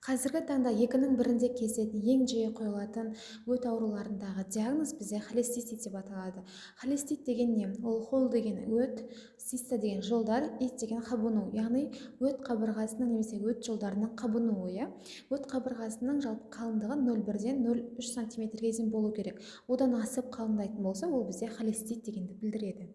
Қазіргі таңда екінің бірінде кездесетін ең жиі қойылатын өт ауруларындағы диагноз бізде холецистит деп аталады. Холецистит деген не? Ол хол деген өт, циста деген жолдар, ит деген қабыну. Яғни өт қабырғасының немесе өт жолдарының қабынуы, иә. Өт қабырғасының жалпы қалыңдығы 0,1-ден 0,3 сантиметрге дейін болу керек. Одан асып қалыңдайтын болса, ол бізде холецистит дегенді білдіреді.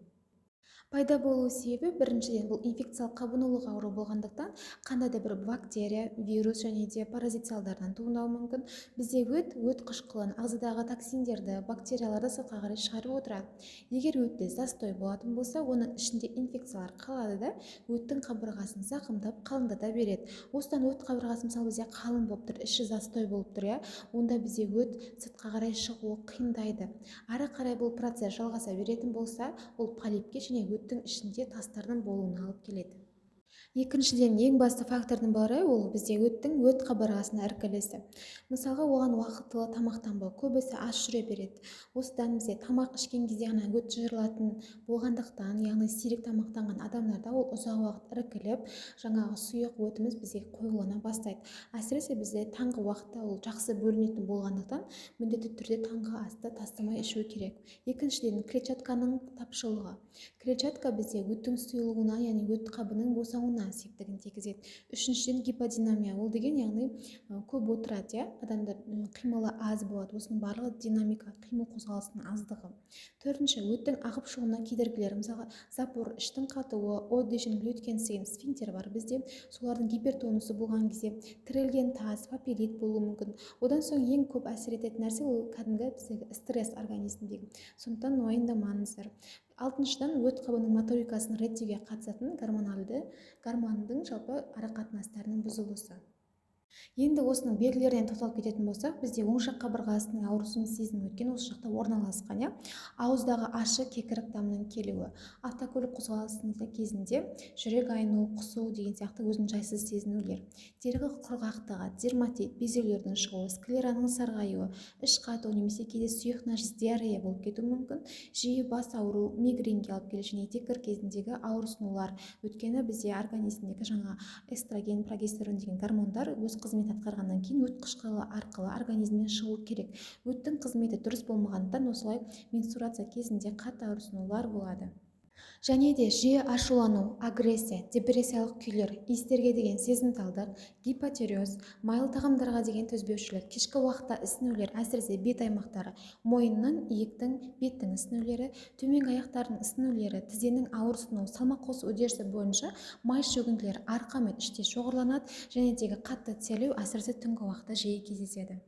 Пайда болу себебі біріншіден бұл инфекциялық қабынулық ауру болғандықтан қандай да бір бактерия, вирус және де паразит салдарынан туындауы мүмкін. Бізде өт қышқылын, ағзадағы токсиндерді, бактерияларды сыртқа қарай шығарып отырады. Егер өтте застой болатын болса, оның ішінде инфекциялар қалады да өттің қабырғасын зақымдап қалыңдата береді. Осыдан өт қабырғасы мысалы бізде қалың болып тұр, іші застой болып тұр, онда бізде өт сыртқа қарай шығуы қиындайды. Ары қарай бұл процесс жалғаса беретін болса, ол полипке және өттің ішінде тастардың болуына алып келеді. Екіншіден, ең басты фактордың бірі ол бізде өт қабырғасының іркілісі. Мысалға, оған уақытылы тамақтанбау, көбісі аш жүре береді. Осыдан бізде тамақ ішкен кезде ғана өт жиырылатын болғандықтан, яғни сирек тамақтанған адамдарда ол ұзақ уақыт іркіліп, жаңағы сұйық өтіміз бізде қоюлана бастайды. Әсіресе бізде таңғы уақытта ол жақсы бөлінетін болғандықтан, міндетті түрде таңғы асты тастамай ішу керек. Екіншіден, клетчатканың тапшылығы. Клетчатка бізде өттің сұйылуына, яғни өт қабының босауына септігін тигізеді. Үшіншіден, гиподинамия. Ол деген яғни көп отырады, адамдар қимылы аз болады. Осының барлығы динамика, қимыл қозғалысының аздығы. Төртінші, өттің ағып шығуына кедергілер. Мысалға, запор, іштің қатуы, оддишн, глюткен деген сфинктер бар бізде. Солардың гипертонусы болған кезде тірелген тас, папиллит болуы мүмкін. Одан соң ең көп әсер ететін нәрсе ол кәдімгі біздегі стресс организмдегі. Сондықтан уайымдамаңыздар. Алтыншыдан, өт қабының моторикасын реттеуге қатысатын гормондың жалпы арақатынастарының бұзылысы. Енді осының белгілеріне тоқталып кететін болсақ, бізде оң жақ қабырғасының ауырсуын сезініп өткен осы жақта орналасқан, ауыздағы ашы кекірік дамының келуі, автокөлік қозғалысының кезінде жүрек айну, құсу деген сияқты өзін жайсыз сезінулер, тері құрғақтығы, дерматит, безеулердің шығуы, склераның сарғаюы, іш қату немесе кейде сұйық нәжіс диарея болып кетуі мүмкін, жиі бас ауыру, мигренге алып келеді және текір кезіндегі ауырсынулар. Өйткені бізде организмдегі жаңа эстроген, прогестерон деген гормондар өз қызмет атқарғаннан кейін өт қышқылы арқылы организмнен шығу керек. Өттің қызметі дұрыс болмағандықтан осылай менструация кезінде қатты ауырсынулар болады. Және де жиі ашулану, агрессия, депрессиялық күйлер, иістерге деген сезімталдық, гипотиреоз, майлы тағамдарға деген төзбеушілік, кешкі уақытта ісінулер, әсіресе бет аймақтары, мойынның, иектің, беттің ісінулері, төменгі аяқтардың ісінулері, тізенің ауырсынуы, салмақ қосу үдерісі бойынша май шөгінділері арқа мен іште шоғырланады, және де қатты терлеу әсіресе түнгі уақытта жиі кездеседі.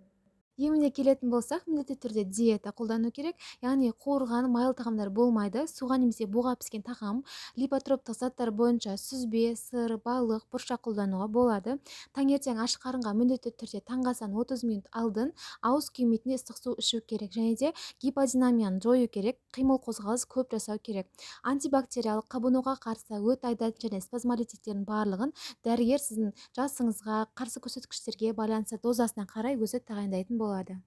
Еміне келетін болсақ, міндетті түрде диета қолдану керек, яғни қуырған майлы тағамдар болмайды, суға немесе буға піскен тағам, липотроптық заттар бойынша сүзбе, сыр, балық, бұршақ қолдануға болады. Таңертең аш қарынға міндетті түрде таңғы астан 30 минут алдын ауыз күймейтін ыстық су ішу керек, және де гиподинамияны жою керек, қимыл қозғалыс көп жасау керек. Антибактериялық қабынуға қарсы өт айдатын және спазмолитиктердің барлығын дәрігер сіздің жасыңызға, қарсы көрсеткіштерге байланысты дозасына қарай өзі тағайындайтын болады.